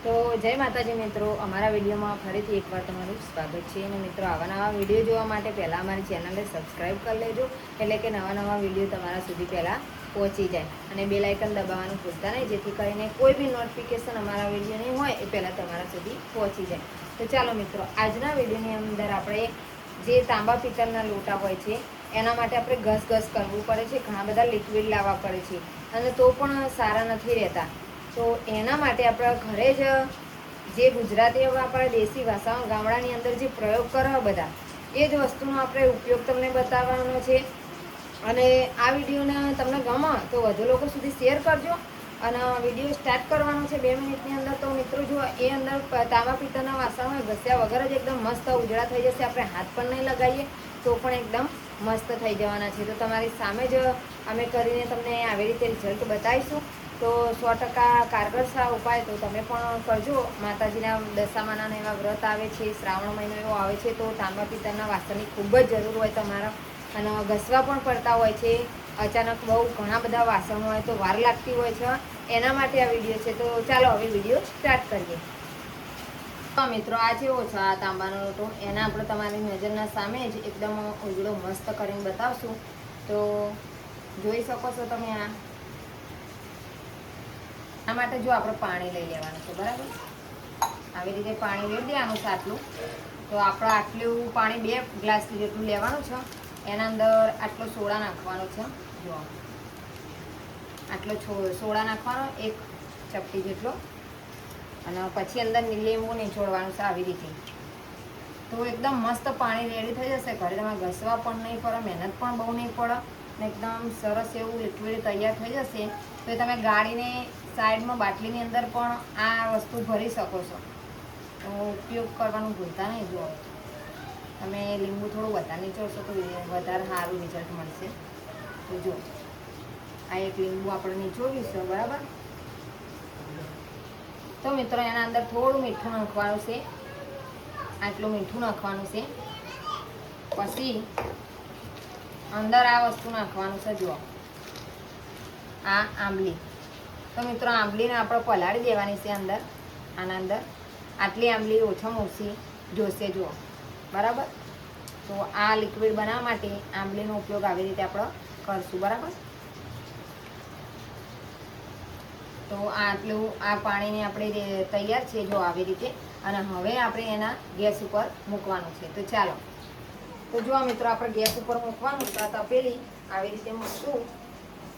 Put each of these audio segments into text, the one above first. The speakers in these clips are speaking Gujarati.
તો જય માતાજી મિત્રો, અમારા વિડીયોમાં ફરીથી એકવાર તમારું સ્વાગત છે. અને મિત્રો, આવા નવા વિડીયો જોવા માટે પહેલાં અમારી ચેનલને સબસ્ક્રાઈબ કરી લેજો, એટલે કે નવા વિડીયો તમારા સુધી પહેલાં પહોંચી જાય. અને બેલ આઇકન દબાવવાનું ભૂલતા નહીં, જેથી કરીને કોઈ બી નોટિફિકેશન અમારા વિડીયોની હોય એ પહેલાં તમારા સુધી પહોંચી જાય. તો ચાલો મિત્રો, આજના વિડીયોની અંદર આપણે જે તાંબા પિત્તળના લોટા હોય છે એના માટે આપણે ઘસ કરવું પડે છે, ઘણા બધા લિક્વિડ લાવવા પડે છે, અને તો પણ સારા નથી રહેતા. તો એના માટે આપણા ઘરે જ જે ગુજરાતીઓ આપણા દેશી ભાષામાં ગામડાની અંદર જે પ્રયોગ કરવા બધા એ જ વસ્તુનો આપણે ઉપયોગ તમને બતાવવાનો છે. અને આ વિડીયોને તમને ગમે તો વધુ લોકો સુધી શેર કરજો. અને વિડીયો સ્ટાર્ટ કરવાનો છે 2 મિનિટની અંદર. તો મિત્રો જુઓ, એ અંદર તાંબા પિત્તળના વાસણમાં ઘસ્યા વગર જ એકદમ મસ્ત ઉજળા થઈ જશે. આપણે હાથ પણ નહીં લગાવીએ તો પણ એકદમ મસ્ત થઈ જવાના છે. તો તમારી સામે જ અમે કરીને તમને આવી રીતે રિઝલ્ટ બતાવીશું. તો 100% કારગર ઉપાય તો તમે પણ કરજો. માતાજીના દશામાના એવા વ્રત આવે છે, શ્રાવણ મહિનો એવો આવે છે, તો તાંબા પિત્તળના વાસણની ખૂબ જ જરૂર હોય તમારા. અને ઘસવા પણ પડતા હોય છે. અચાનક બહુ ઘણા બધા વાસણો હોય તો વાર લાગતી હોય છે. એના માટે આ વિડીયો છે. તો ચાલો હવે વિડીયો સ્ટાર્ટ કરીએ. તો મિત્રો, આ જેવો છે આ તાંબાનો લોટો, એના આપણે તમારી નજરના સામે જ એકદમ ઉજળો મસ્ત કરીને બતાવશું. તો જોઈ શકો છો તમે. આ માટે જો આપણે પાણી લઈ લેવાનું છે, બરાબર? આવી રીતે પાણી લઈ દેવાનું છે આટલું. તો આપણે આટલું પાણી 2 ગ્લાસ જેટલું લેવાનું છે. એના અંદર આટલો સોડા નાખવાનો છે. જો આટલો સોડા નાખવાનો, 1 ચપટી જેટલો. અને પછી અંદર લીંબુ નીચોડવાનું છે આવી રીતે. તો એકદમ મસ્ત પાણી રેડી થઈ જશે. ઘરે તમે ઘસવા પણ નહીં પડે, મહેનત પણ બહુ નહીં પડે, ને એકદમ સરસ એવું લિક્વિડ તૈયાર થઈ જશે. તો તમે ગાળીને સાઈડમાં બાટલીની અંદર પણ આ વસ્તુ ભરી શકો છો. તો ઉપયોગ કરવાનું ભૂલતા નહીં. જુઓ, તમે લીંબુ થોડું વધારે નીચોડશો તો વધારે સારું રિઝલ્ટ મળશે. તો જુઓ, આ 1 લીંબુ આપણે નીચોવીશું, બરાબર? તો મિત્રો, એના અંદર થોડું મીઠું નાખવાનું છે. આટલું મીઠું નાખવાનું છે. પછી અંદર આ વસ્તુ નાખવાનું છે. જુઓ, આ આંબલી. તો મિત્રો, આંબલીને આપણે પલાળી દેવાની છે અંદર. આના અંદર આટલી આંબલી ઓછામાં ઓછી જોશે. જુઓ, બરાબર? તો આ લિક્વિડ બનાવવા માટે આંબલીનો ઉપયોગ આવી રીતે આપણે કરશું, બરાબર? તો આટલું આ પાણીને આપણે તૈયાર છે, જો આવી રીતે. અને હવે આપણે એના ગેસ ઉપર મૂકવાનું છે. તો ચાલો. તો જો મિત્રો, આપણે ગેસ ઉપર મૂકવાનું છે. તપેલી આવી રીતે મૂકશું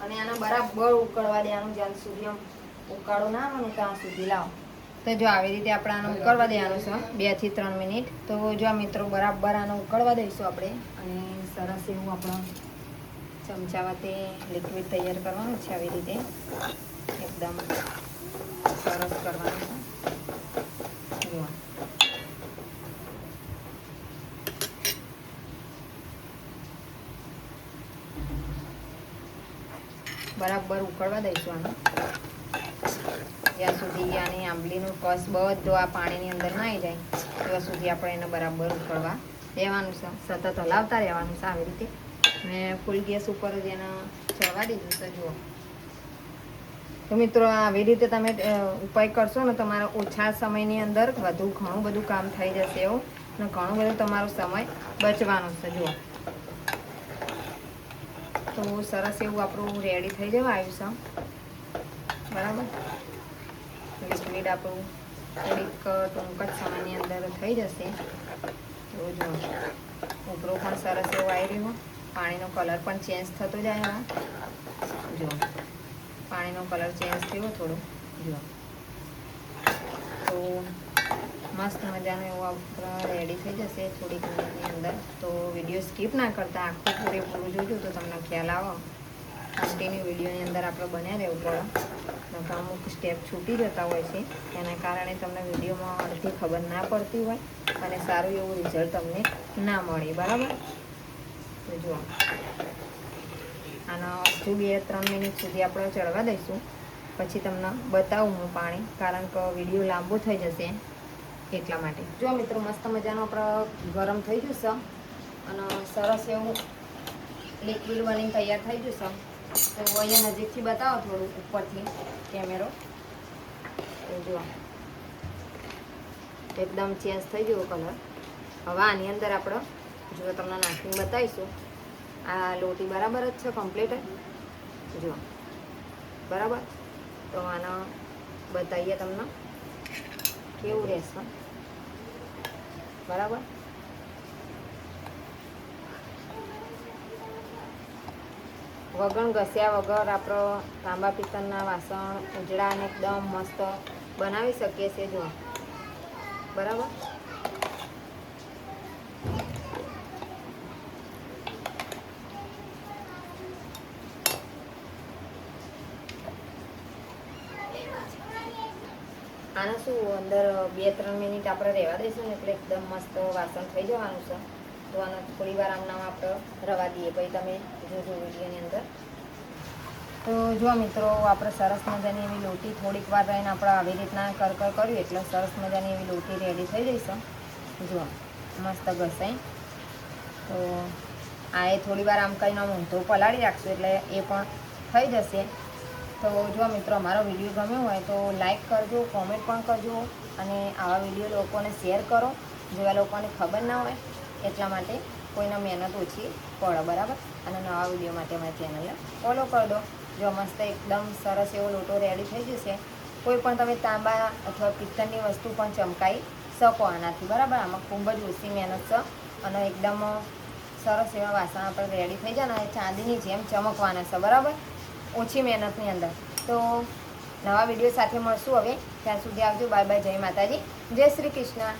અને આના બરાબર ઉકળવા દેવાનું. જ્યાં સુધી આમ ઉકાળો ના આવે ને ત્યાં સુધી લાવો. તો જો આવી રીતે આપણે આને ઉકળવા દેવાનું છે 2 થી 3 મિનિટ. તો જો મિત્રો, બરાબર આને ઉકળવા દઈશું આપણે. અને સરસ એવું આપણો ચમચાવાતે લિક્વિડ તૈયાર કરવાનું છે. આવી રીતે એકદમ સરસ કરવાનું છે. જુઓ, બરાબર ઉકળવા દઈશું આને જ્યાં સુધી આની આંબલીનું કસ બધો આ પાણીની અંદર ના આવી જાય ત્યાં સુધી આપણે એને બરાબર ઉકળવા દેવાનું છે. સતત હલાવતા રહેવાનું છે આવી રીતે. મેં ફૂલ ગેસ ઉપર જ એને ચડવા દીધું છે. જુઓ, તો મિત્રો, આવી રીતે તમે ઉપાય કરશો ને, તમારા ઓછા સમયની અંદર ઘણું બધું કામ થઈ જશે એવું, ને ઘણું બધું તમારો સમય બચવાનો છે. જુઓ, તો સરસ એવું આપણું રેડી થઈ જવા આવ્યું છે, બરાબર? લિક્વિડ આપણું થોડીક ટૂંક જ સમયની અંદર થઈ જશે. તો જુઓ, ઉપરો પણ સરસ એવું આવી રહ્યું. પાણીનો કલર પણ ચેન્જ થતો જાય. જુઓ, પાણીનો કલર ચેન્જ થયો થોડો. જુઓ, તો મસ્ત મજાનું એવું આપણે રેડી થઈ જશે થોડીક મિનિટની અંદર. તો વિડીયો સ્કીપ ના કરતા આખું પૂરેપૂરું જોજો તો તમને ખ્યાલ આવો. કન્ટિન્યુ વિડીયોની અંદર આપણે બન્યા રહેવું પડે. અમુક સ્ટેપ છૂટી જતા હોય છે, એના કારણે તમને વિડીયોમાં અડધી ખબર ના પડતી હોય અને સારું એવું રિઝલ્ટ તમને ના મળે, બરાબર? તો જુઓ, આનો હજુ 2-3 મિનિટ સુધી આપણે ચડવા દઈશું. પછી તમને બતાવું હું પાણી, કારણ કે વિડીયો લાંબો થઈ જશે એટલા માટે. જો મિત્રો, મસ્ત મજાનો આપણે ગરમ થઈ જશે અને સરસ એવું લિક્વિડ બની તૈયાર થઈ જશે. તો અહીંયા નજીકથી બતાવો થોડું ઉપરથી કેમેરો. તો જુઓ, એકદમ ચેન્જ થઈ ગયો કલર. હવે આની અંદર આપણે જો તમને નાખીને બતાવીશું. આ લોટી બરાબર જ છે, કમ્પ્લીટ જો બરાબર. તો આને બતાવીએ તમને કેવું રહેશે બરાબર. વગર ઘસ્યા વગર આપણો તાંબા પિત્તળના વાસણ ઉજળાને એકદમ મસ્ત બનાવી શકીએ છીએ જો બરાબર. આને શું અંદર 2-3 મિનિટ આપણે રહેવા દઈશું ને એટલે એકદમ મસ્ત વાસણ થઈ જવાનું છે. તો આને થોડી વાર આમનામ આપણે રવા દઈએ, પછી તમે જોજો વિડીયોની અંદર. તો જો મિત્રો આપણે સરસ મજાની એવી લોટી થોડીક વાર રહીને આપણે આવી રીતના કરકર કર્યું એટલે સરસ મજાની એવી લોટી રેડી થઈ જઈશે. જો મસ્ત ઘસાઈ. તો આ એ થોડી વાર આમ કરીને ઊંધો પલાળી રાખશું એટલે એ પણ થઈ જશે. તો જો મિત્રો અમારો વિડીયો ગમ્યો હોય તો લાઈક કરજો, કોમેન્ટ પણ કરજો અને આવા વિડીયો લોકોને શેર કરો. જેવા લોકોને ખબર ના હોય એટલા માટે કોઈને મહેનત ઓછી પડે બરાબર. અને નવા વિડીયો માટે અમારી ચેનલને ફોલો કરી દો. જો મસ્ત એકદમ સરસ એવો લોટો રેડી થઈ જશે. કોઈ પણ તમે તાંબા અથવા પિત્તળની વસ્તુ પણ ચમકાવી શકો આનાથી બરાબર. આમાં ખૂબ જ ઓછી મહેનત છે અને એકદમ સરસ એવા વાસણ આપણે રેડી થઈ જાય ને ચાંદીની જેમ ચમકવાના છે બરાબર, ઓછી મહેનતની અંદર. તો નવા વિડીયો સાથે મળશું હવે. ત્યાં સુધી આવજો. Bye bye. જય માતાજી, જય શ્રી કૃષ્ણ.